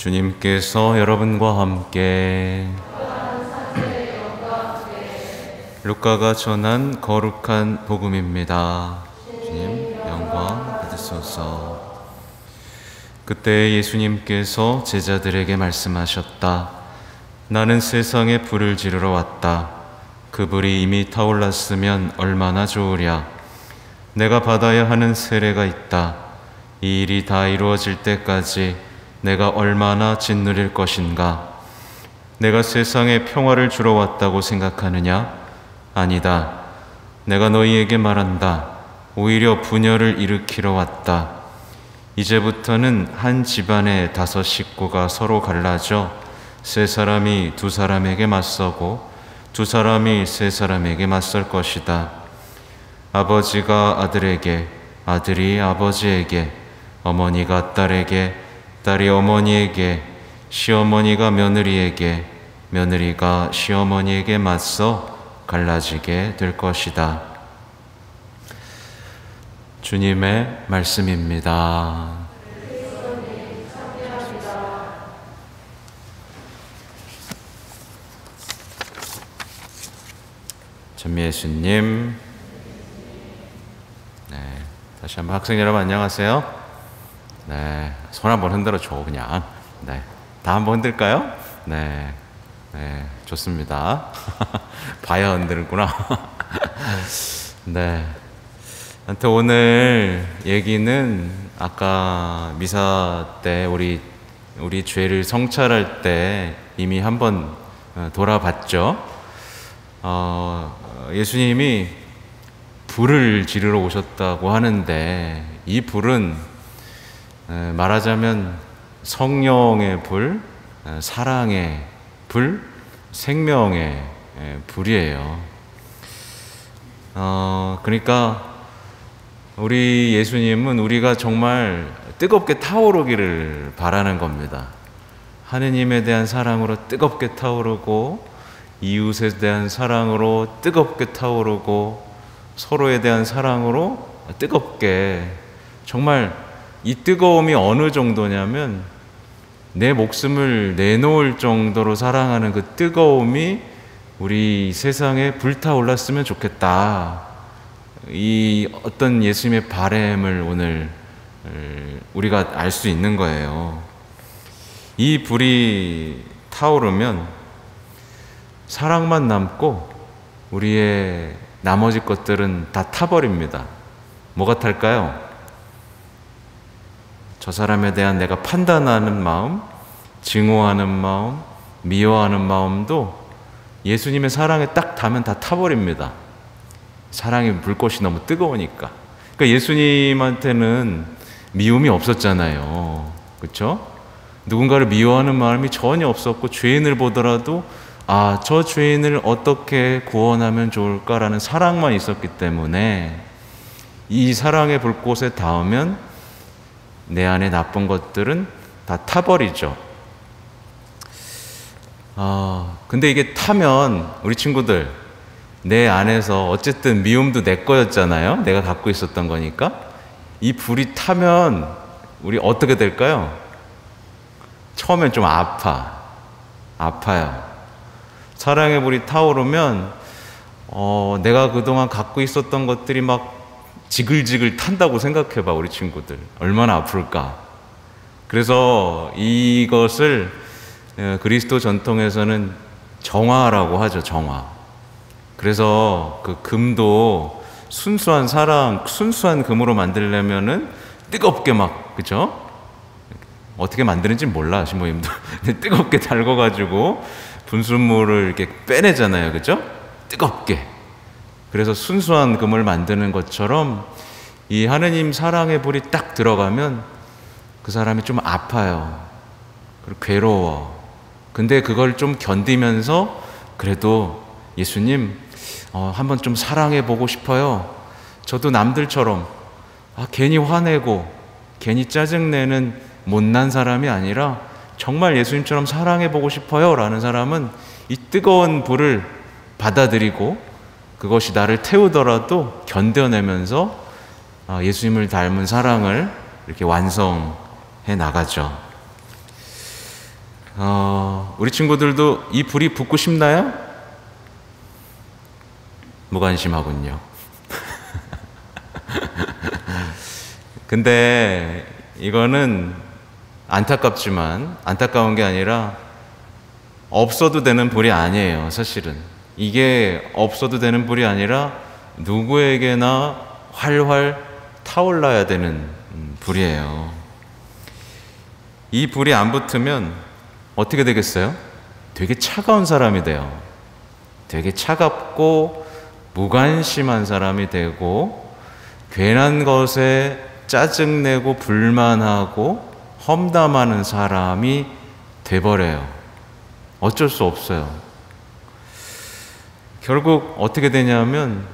주님께서 여러분과 함께 루카가 전한 거룩한 복음입니다. 주님 영광 받으소서. 그때 예수님께서 제자들에게 말씀하셨다. 나는 세상에 불을 지르러 왔다. 그 불이 이미 타올랐으면 얼마나 좋으랴. 내가 받아야 하는 세례가 있다. 이 일이 다 이루어질 때까지 내가 얼마나 짓누릴 것인가. 내가 세상에 평화를 주러 왔다고 생각하느냐? 아니다. 내가 너희에게 말한다. 오히려 분열을 일으키러 왔다. 이제부터는 한 집안의 5 식구가 서로 갈라져 3사람이 2사람에게 맞서고 2사람이 3사람에게 맞설 것이다. 아버지가 아들에게, 아들이 아버지에게, 어머니가 딸에게, 딸이 어머니에게, 시어머니가 며느리에게, 며느리가 시어머니에게 맞서 갈라지게 될 것이다. 주님의 말씀입니다. 전미예수님. 네, 다시 한번 학생 여러분 안녕하세요. 네, 손 한번 흔들어 줘 그냥. 네, 다 한번 흔들까요? 네, 네, 좋습니다. 봐야 흔드는구나. 네, 한테 오늘 얘기는 아까 미사 때 우리 죄를 성찰할 때 이미 한번 돌아봤죠. 예수님이 불을 지르러 오셨다고 하는데 이 불은 말하자면 성령의 불, 사랑의 불, 생명의 불이에요. 그러니까 우리 예수님은 우리가 정말 뜨겁게 타오르기를 바라는 겁니다. 하느님에 대한 사랑으로 뜨겁게 타오르고 이웃에 대한 사랑으로 뜨겁게 타오르고 서로에 대한 사랑으로 뜨겁게, 정말 이 뜨거움이 어느 정도냐면 내 목숨을 내놓을 정도로 사랑하는 그 뜨거움이 우리 세상에 불타올랐으면 좋겠다. 이 어떤 예수님의 바람을 오늘 우리가 알 수 있는 거예요. 이 불이 타오르면 사랑만 남고 우리의 나머지 것들은 다 타버립니다. 뭐가 탈까요? 저 사람에 대한 내가 판단하는 마음, 증오하는 마음, 미워하는 마음도 예수님의 사랑에 딱 닿으면 다 타버립니다. 사랑의 불꽃이 너무 뜨거우니까. 그러니까 예수님한테는 미움이 없었잖아요. 그렇죠? 누군가를 미워하는 마음이 전혀 없었고, 죄인을 보더라도 저 죄인을 어떻게 구원하면 좋을까라는 사랑만 있었기 때문에 이 사랑의 불꽃에 닿으면 내 안에 나쁜 것들은 다 타버리죠. 근데 이게 타면 우리 친구들, 내 안에서 어쨌든 미움도 내 거였잖아요. 내가 갖고 있었던 거니까. 이 불이 타면 우리 어떻게 될까요? 처음엔 좀 아파요. 사랑의 불이 타오르면 내가 그동안 갖고 있었던 것들이 막 지글지글 탄다고 생각해봐. 우리 친구들 얼마나 아플까. 그래서 이것을 그리스도 전통에서는 정화라고 하죠. 정화. 그래서 그 금도 순수한 사랑, 순수한 금으로 만들려면은 뜨겁게 막, 그죠? 어떻게 만드는지 몰라, 신부님도. 뜨겁게 달궈가지고 분수물을 이렇게 빼내잖아요. 그죠? 뜨겁게. 그래서 순수한 금을 만드는 것처럼 이 하느님 사랑의 불이 딱 들어가면 그 사람이 좀 아파요. 그리고 괴로워. 근데 그걸 좀 견디면서 그래도 예수님 한번 좀 사랑해 보고 싶어요. 저도 남들처럼 괜히 화내고 괜히 짜증내는 못난 사람이 아니라 정말 예수님처럼 사랑해 보고 싶어요 라는 사람은 이 뜨거운 불을 받아들이고 그것이 나를 태우더라도 견뎌내면서 예수님을 닮은 사랑을 이렇게 완성해 나가죠. 우리 친구들도 이 불이 붙고 싶나요? 무관심하군요. 근데 이거는 안타깝지만 안타까운 게 아니라 없어도 되는 불이 아니에요. 사실은 이게 없어도 되는 불이 아니라 누구에게나 활활 타올라야 되는 불이에요. 이 불이 안 붙으면 어떻게 되겠어요? 되게 차가운 사람이 돼요. 되게 차갑고 무관심한 사람이 되고 괜한 것에 짜증내고 불만하고 험담하는 사람이 돼버려요. 어쩔 수 없어요. 결국 어떻게 되냐면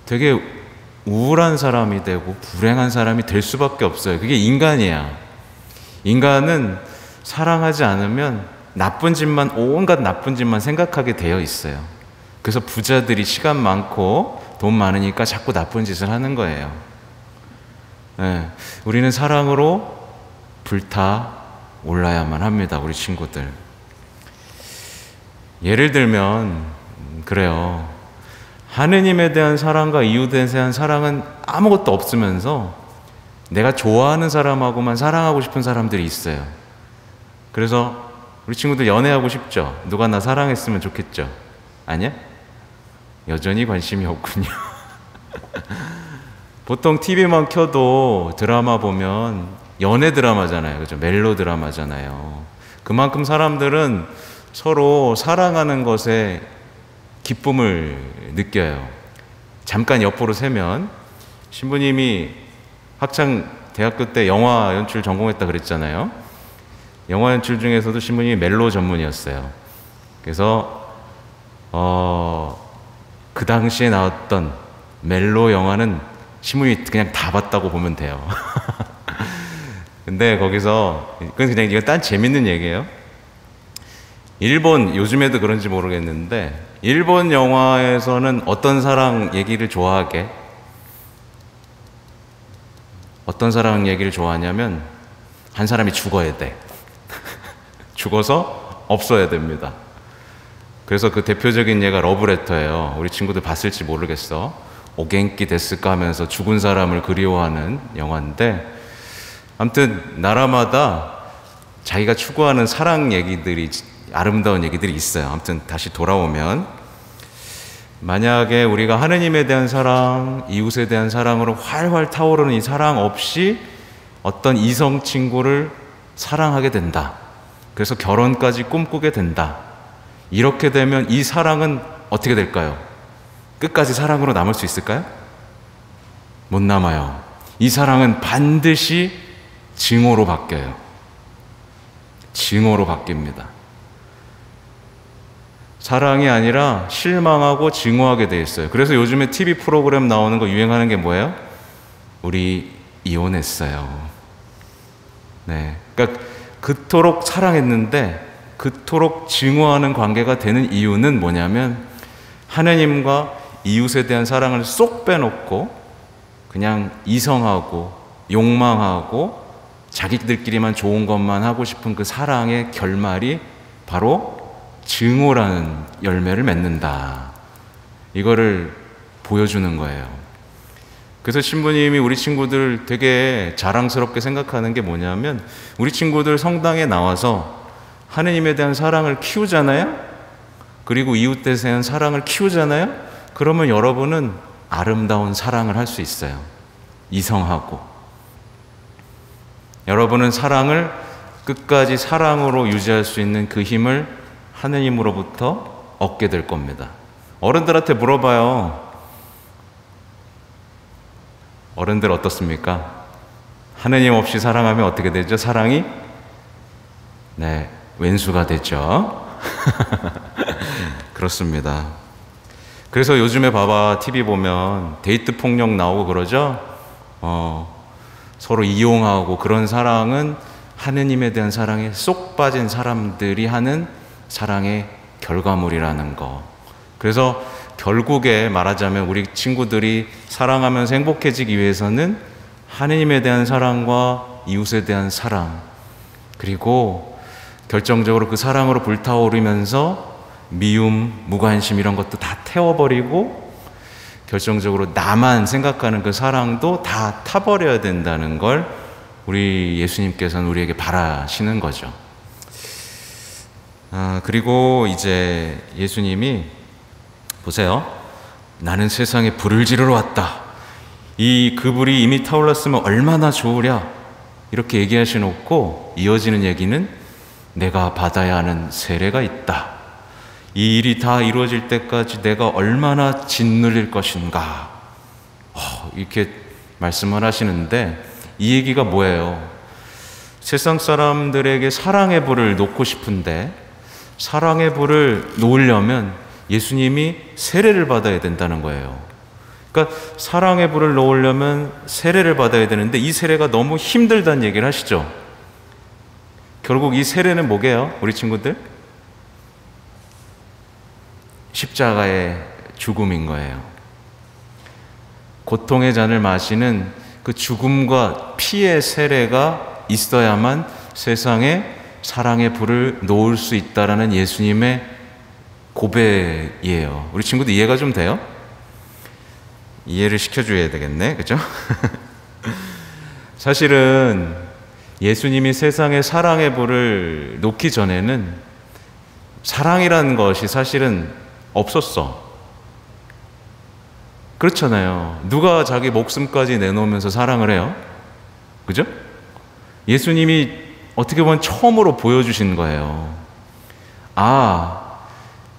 되게 우울한 사람이 되고 불행한 사람이 될 수밖에 없어요. 그게 인간이야. 인간은 사랑하지 않으면 나쁜 짓만, 온갖 나쁜 짓만 생각하게 되어 있어요. 그래서 부자들이 시간 많고 돈 많으니까 자꾸 나쁜 짓을 하는 거예요. 네, 우리는 사랑으로 불타 올라야만 합니다. 우리 친구들. 예를 들면 그래요. 하느님에 대한 사랑과 이웃에 대한 사랑은 아무것도 없으면서 내가 좋아하는 사람하고만 사랑하고 싶은 사람들이 있어요. 그래서 우리 친구들 연애하고 싶죠? 누가 나 사랑했으면 좋겠죠? 아니야? 여전히 관심이 없군요. 보통 TV만 켜도 드라마 보면 연애 드라마잖아요. 그죠? 멜로 드라마잖아요. 그만큼 사람들은 서로 사랑하는 것에 기쁨을 느껴요. 잠깐 옆으로 세면 신부님이 학창 대학교 때 영화 연출 전공했다 그랬잖아요. 영화 연출 중에서도 신부님이 멜로 전문이었어요. 그래서 그 당시에 나왔던 멜로 영화는 신부님이 그냥 다 봤다고 보면 돼요. 근데 거기서 그건 그냥 이거 딴 재밌는 얘기예요. 일본, 요즘에도 그런지 모르겠는데 일본 영화에서는 어떤 사랑 얘기를 좋아하게? 어떤 사랑 얘기를 좋아하냐면 한 사람이 죽어야 돼. 죽어서 없어야 됩니다. 그래서 그 대표적인 예가 러브레터예요. 우리 친구들 봤을지 모르겠어. 오겐키 데스까 하면서 죽은 사람을 그리워하는 영화인데 아무튼 나라마다 자기가 추구하는 사랑 얘기들이 아름다운 얘기들이 있어요. 아무튼 다시 돌아오면 만약에 우리가 하느님에 대한 사랑, 이웃에 대한 사랑으로 활활 타오르는 이 사랑 없이 어떤 이성 친구를 사랑하게 된다. 그래서 결혼까지 꿈꾸게 된다. 이렇게 되면 이 사랑은 어떻게 될까요? 끝까지 사랑으로 남을 수 있을까요? 못 남아요. 이 사랑은 반드시 증오로 바뀌어요. 증오로 바뀝니다. 사랑이 아니라 실망하고 증오하게 돼 있어요. 그래서 요즘에 TV 프로그램 나오는 거 유행하는 게 뭐예요? 우리 이혼했어요. 네. 그러니까 그토록 사랑했는데 그토록 증오하는 관계가 되는 이유는 뭐냐면 하느님과 이웃에 대한 사랑을 쏙 빼놓고 그냥 이성하고 욕망하고 자기들끼리만 좋은 것만 하고 싶은 그 사랑의 결말이 바로 증오라는 열매를 맺는다. 이거를 보여주는 거예요. 그래서 신부님이 우리 친구들 되게 자랑스럽게 생각하는 게 뭐냐면 우리 친구들 성당에 나와서 하느님에 대한 사랑을 키우잖아요. 그리고 이웃에 대한 사랑을 키우잖아요. 그러면 여러분은 아름다운 사랑을 할 수 있어요. 이성하고. 여러분은 사랑을 끝까지 사랑으로 유지할 수 있는 그 힘을 하느님으로부터 얻게 될 겁니다. 어른들한테 물어봐요. 어른들 어떻습니까? 하느님 없이 사랑하면 어떻게 되죠? 사랑이? 네, 왼수가 되죠. 그렇습니다. 그래서 요즘에 봐봐, TV 보면 데이트 폭력 나오고 그러죠? 서로 이용하고 그런 사랑은 하느님에 대한 사랑에 쏙 빠진 사람들이 하는 사랑의 결과물이라는 거. 그래서 결국에 말하자면 우리 친구들이 사랑하면서 행복해지기 위해서는 하느님에 대한 사랑과 이웃에 대한 사랑, 그리고 결정적으로 그 사랑으로 불타오르면서 미움, 무관심 이런 것도 다 태워버리고 결정적으로 나만 생각하는 그 사랑도 다 타버려야 된다는 걸 우리 예수님께서는 우리에게 바라시는 거죠. 그리고 이제 예수님이 보세요. 나는 세상에 불을 지르러 왔다. 그 불이 이미 타올랐으면 얼마나 좋으랴. 이렇게 얘기하시놓고 이어지는 얘기는 내가 받아야 하는 세례가 있다. 이 일이 다 이루어질 때까지 내가 얼마나 짓눌릴 것인가. 이렇게 말씀을 하시는데 이 얘기가 뭐예요? 세상 사람들에게 사랑의 불을 놓고 싶은데 사랑의 불을 놓으려면 예수님이 세례를 받아야 된다는 거예요. 그러니까 사랑의 불을 놓으려면 세례를 받아야 되는데 이 세례가 너무 힘들다는 얘기를 하시죠. 결국 이 세례는 뭐게요? 우리 친구들? 십자가의 죽음인 거예요. 고통의 잔을 마시는 그 죽음과 피의 세례가 있어야만 세상에 사랑의 불을 놓을 수 있다라는 예수님의 고백이에요. 우리 친구들 이해가 좀 돼요? 이해를 시켜줘야 되겠네, 그죠? 사실은 예수님이 세상에 사랑의 불을 놓기 전에는 사랑이라는 것이 사실은 없었어. 그렇잖아요. 누가 자기 목숨까지 내놓으면서 사랑을 해요? 그죠? 예수님이 어떻게 보면 처음으로 보여주신 거예요.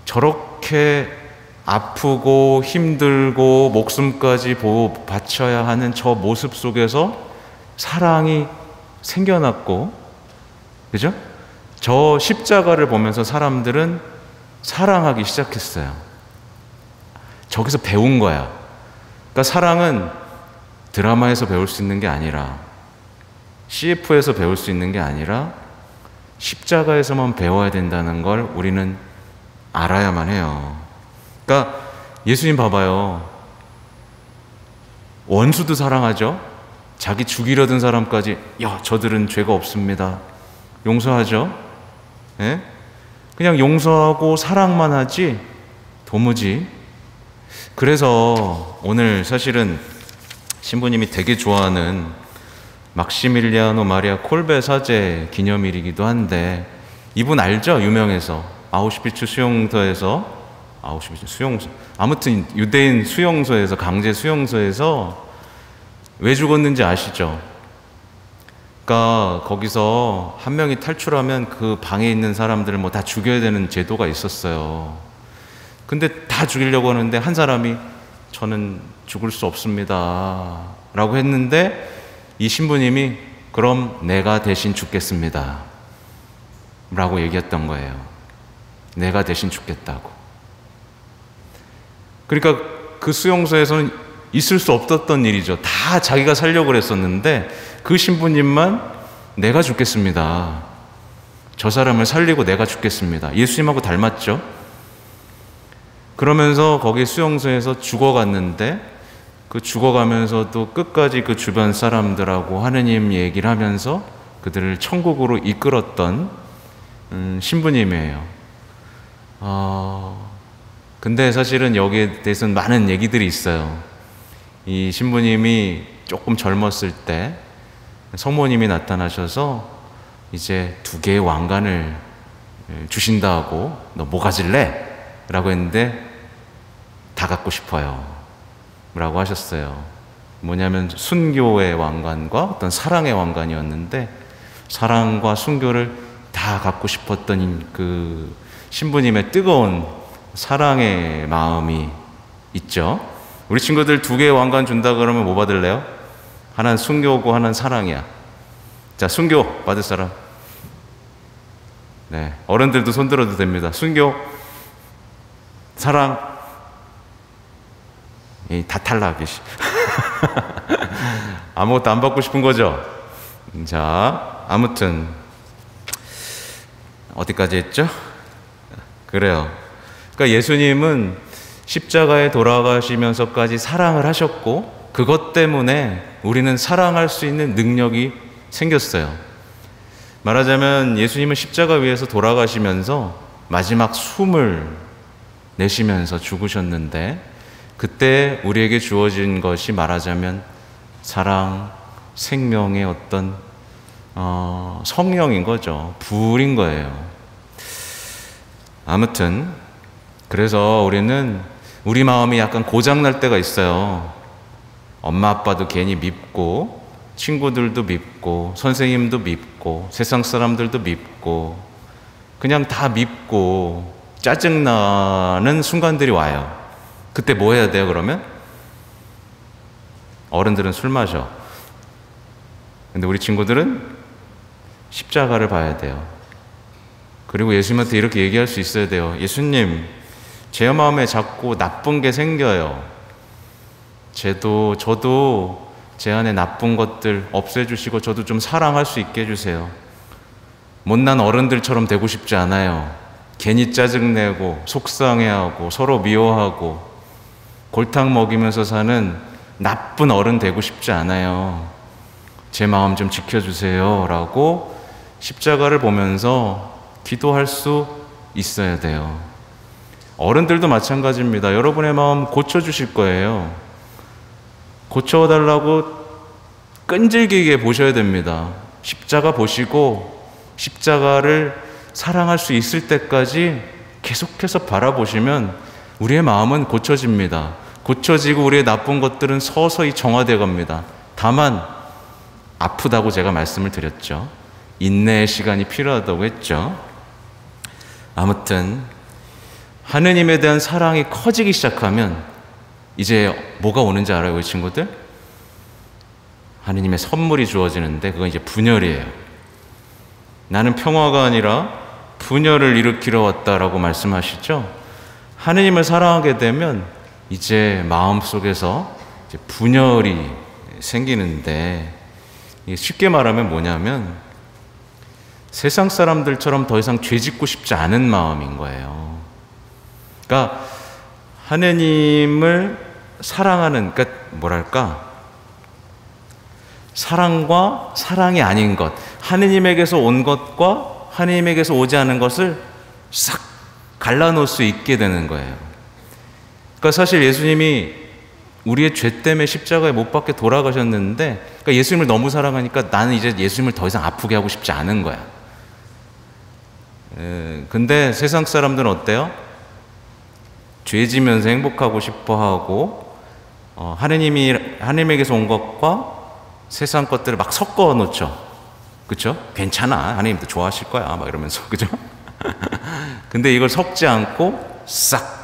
저렇게 아프고 힘들고 목숨까지 바쳐야 하는 저 모습 속에서 사랑이 생겨났고, 그죠? 저 십자가를 보면서 사람들은 사랑하기 시작했어요. 저기서 배운 거야. 그러니까 사랑은 드라마에서 배울 수 있는 게 아니라 CF에서 배울 수 있는 게 아니라 십자가에서만 배워야 된다는 걸 우리는 알아야만 해요. 그러니까 예수님 봐봐요. 원수도 사랑하죠. 자기 죽이려던 사람까지 저들은 죄가 없습니다. 용서하죠. 예? 그냥 용서하고 사랑만 하지 도무지. 그래서 오늘 사실은 신부님이 되게 좋아하는 막시밀리아노 마리아 콜베 사제 기념일이기도 한데 이분 알죠? 유명해서 아우슈비츠 수용소에서 아무튼 유대인 수용소에서 강제 수용소에서 왜 죽었는지 아시죠? 그러니까 거기서 한 명이 탈출하면 그 방에 있는 사람들을 다 죽여야 되는 제도가 있었어요. 근데 다 죽이려고 하는데 한 사람이 저는 죽을 수 없습니다 라고 했는데 이 신부님이 그럼 내가 대신 죽겠습니다 라고 얘기했던 거예요. 내가 대신 죽겠다고. 그러니까 그 수용소에서는 있을 수 없었던 일이죠. 다 자기가 살려고 그랬었는데 그 신부님만 내가 죽겠습니다. 저 사람을 살리고 내가 죽겠습니다. 예수님하고 닮았죠? 그러면서 거기 수용소에서 죽어갔는데 그 죽어가면서도 끝까지 그 주변 사람들하고 하느님 얘기를 하면서 그들을 천국으로 이끌었던 신부님이에요. 근데 사실은 여기에 대해서는 많은 얘기들이 있어요. 이 신부님이 조금 젊었을 때 성모님이 나타나셔서 이제 2개의 왕관을 주신다고 너 뭐 가질래? 라고 했는데 다 갖고 싶어요 라고 하셨어요. 뭐냐면 순교의 왕관과 어떤 사랑의 왕관이었는데 사랑과 순교를 다 갖고 싶었던 그 신부님의 뜨거운 사랑의 마음이 있죠. 우리 친구들 2개의 왕관 준다 그러면 뭐 받을래요? 하나는 순교고 하나는 사랑이야. 자, 순교 받을 사람. 네, 어른들도 손 들어도 됩니다. 순교, 사랑, 다 탈락이. 아무것도 안 받고 싶은 거죠. 자, 아무튼 어디까지 했죠? 그래요. 그러니까 예수님은 십자가에 돌아가시면서까지 사랑을 하셨고 그것 때문에 우리는 사랑할 수 있는 능력이 생겼어요. 말하자면 예수님은 십자가 위에서 돌아가시면서 마지막 숨을 내쉬면서 죽으셨는데, 그때 우리에게 주어진 것이 말하자면 사랑, 생명의 어떤 성령인 거죠. 불인 거예요. 아무튼 그래서 우리는 우리 마음이 약간 고장날 때가 있어요. 엄마 아빠도 괜히 밉고, 친구들도 밉고, 선생님도 밉고, 세상 사람들도 밉고, 그냥 다 밉고 짜증나는 순간들이 와요. 그때 뭐 해야 돼요? 그러면 어른들은 술 마셔. 근데 우리 친구들은 십자가를 봐야 돼요. 그리고 예수님한테 이렇게 얘기할 수 있어야 돼요. 예수님, 제 마음에 자꾸 나쁜 게 생겨요. 저도 제 안에 나쁜 것들 없애주시고 저도 좀 사랑할 수 있게 해주세요. 못난 어른들처럼 되고 싶지 않아요. 괜히 짜증내고 속상해하고 서로 미워하고 골탕 먹이면서 사는 나쁜 어른 되고 싶지 않아요. 제 마음 좀 지켜주세요 라고 십자가를 보면서 기도할 수 있어야 돼요. 어른들도 마찬가지입니다. 여러분의 마음 고쳐주실 거예요. 고쳐달라고 끈질기게 보셔야 됩니다. 십자가 보시고 십자가를 사랑할 수 있을 때까지 계속해서 바라보시면 우리의 마음은 고쳐집니다. 고쳐지고 우리의 나쁜 것들은 서서히 정화되어 갑니다. 다만 아프다고 제가 말씀을 드렸죠. 인내의 시간이 필요하다고 했죠. 아무튼 하느님에 대한 사랑이 커지기 시작하면 이제 뭐가 오는지 알아요, 우리 친구들? 하느님의 선물이 주어지는데 그건 이제 분열이에요. 나는 평화가 아니라 분열을 일으키러 왔다라고 말씀하시죠. 하느님을 사랑하게 되면 이제 마음속에서 이제 분열이 생기는데, 쉽게 말하면 뭐냐면 세상 사람들처럼 더 이상 죄 짓고 싶지 않은 마음인 거예요. 그러니까 하느님을 사랑하는, 그러니까 뭐랄까, 사랑과 사랑이 아닌 것, 하느님에게서 온 것과 하느님에게서 오지 않은 것을 싹 갈라놓을 수 있게 되는 거예요. 그러니까 사실 예수님이 우리의 죄 때문에 십자가에 못 박혀 돌아가셨는데, 그러니까 예수님을 너무 사랑하니까 나는 이제 예수님을 더 이상 아프게 하고 싶지 않은 거야. 근데 세상 사람들은 어때요? 죄 지면서 행복하고 싶어 하고, 하느님에게서 온 것과 세상 것들을 막 섞어 놓죠. 그쵸? 괜찮아. 하느님도 좋아하실 거야. 막 이러면서. 그죠? 근데 이걸 섞지 않고 싹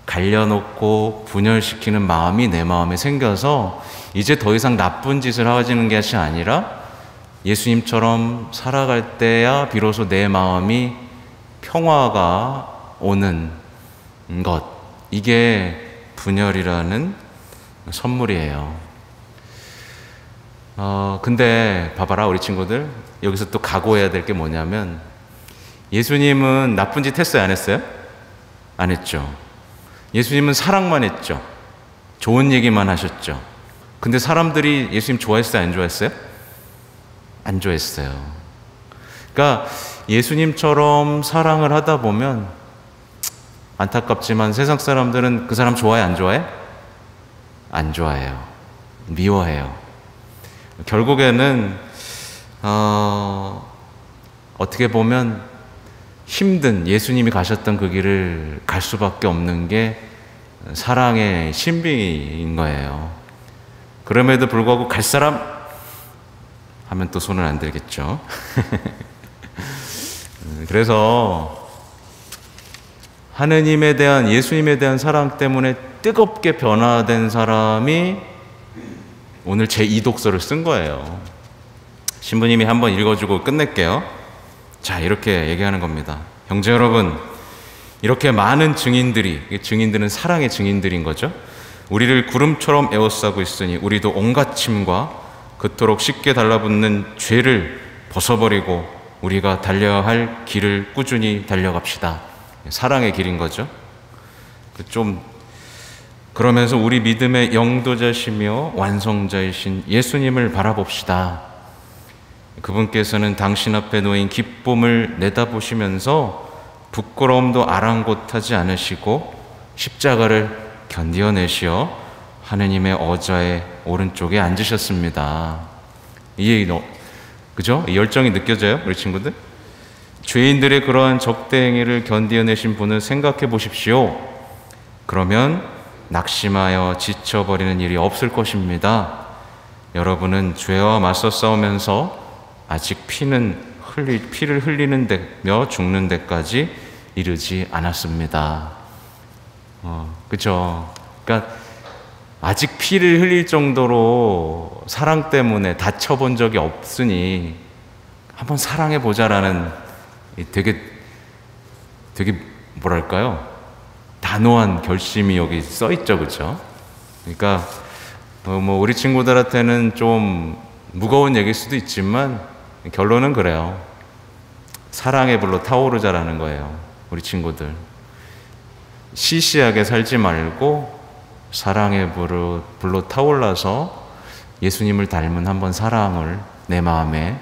갈려놓고 분열시키는 마음이 내 마음에 생겨서 이제 더 이상 나쁜 짓을 하지는 것이 아니라 예수님처럼 살아갈 때야 비로소 내 마음이 평화가 오는 것. 이게 분열이라는 선물이에요. 근데 봐봐라, 우리 친구들. 여기서 또 각오해야 될 게 뭐냐면, 예수님은 나쁜 짓 했어요, 안 했어요? 안 했죠. 예수님은 사랑만 했죠. 좋은 얘기만 하셨죠. 근데 사람들이 예수님 좋아했어요, 안 좋아했어요? 안 좋아했어요. 그러니까 예수님처럼 사랑을 하다 보면 안타깝지만 세상 사람들은 그 사람 좋아해, 안 좋아해? 안 좋아해요. 미워해요. 결국에는 어떻게 보면 힘든 예수님이 가셨던 그 길을 갈 수밖에 없는 게 사랑의 신비인 거예요. 그럼에도 불구하고 갈 사람 하면 또 손을 안 들겠죠. 그래서 하느님에 대한, 예수님에 대한 사랑 때문에 뜨겁게 변화된 사람이 오늘 제2독서를 쓴 거예요. 신부님이 한번 읽어주고 끝낼게요. 자, 이렇게 얘기하는 겁니다. 형제 여러분, 이렇게 많은 증인들은 사랑의 증인들인 거죠. 우리를 구름처럼 에워싸고 있으니 우리도 온갖 침과 그토록 쉽게 달라붙는 죄를 벗어버리고 우리가 달려야 할 길을 꾸준히 달려갑시다. 사랑의 길인 거죠. 그러면서 우리 믿음의 영도자시며 완성자이신 예수님을 바라봅시다. 그분께서는 당신 앞에 놓인 기쁨을 내다보시면서 부끄러움도 아랑곳하지 않으시고 십자가를 견디어내시어 하느님의 어좌의 오른쪽에 앉으셨습니다. 그죠? 이 열정이 느껴져요? 우리 친구들? 죄인들의 그러한 적대행위를 견디어내신 분을 생각해 보십시오. 그러면 낙심하여 지쳐버리는 일이 없을 것입니다. 여러분은 죄와 맞서 싸우면서 아직 피를 흘리는 데며 죽는 데까지 이르지 않았습니다. 그죠? 그러니까 아직 피를 흘릴 정도로 사랑 때문에 다쳐본 적이 없으니 한번 사랑해 보자라는 되게 뭐랄까요? 단호한 결심이 여기 써 있죠, 그렇죠? 그러니까 우리 친구들한테는 좀 무거운 얘기일 수도 있지만 결론은 그래요. 사랑의 불로 타오르자라는 거예요, 우리 친구들. 시시하게 살지 말고 사랑의 불로 타올라서 예수님을 닮은 한번 사랑을 내 마음에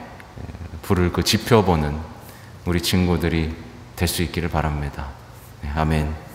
불을 지펴보는 우리 친구들이 될 수 있기를 바랍니다. 아멘.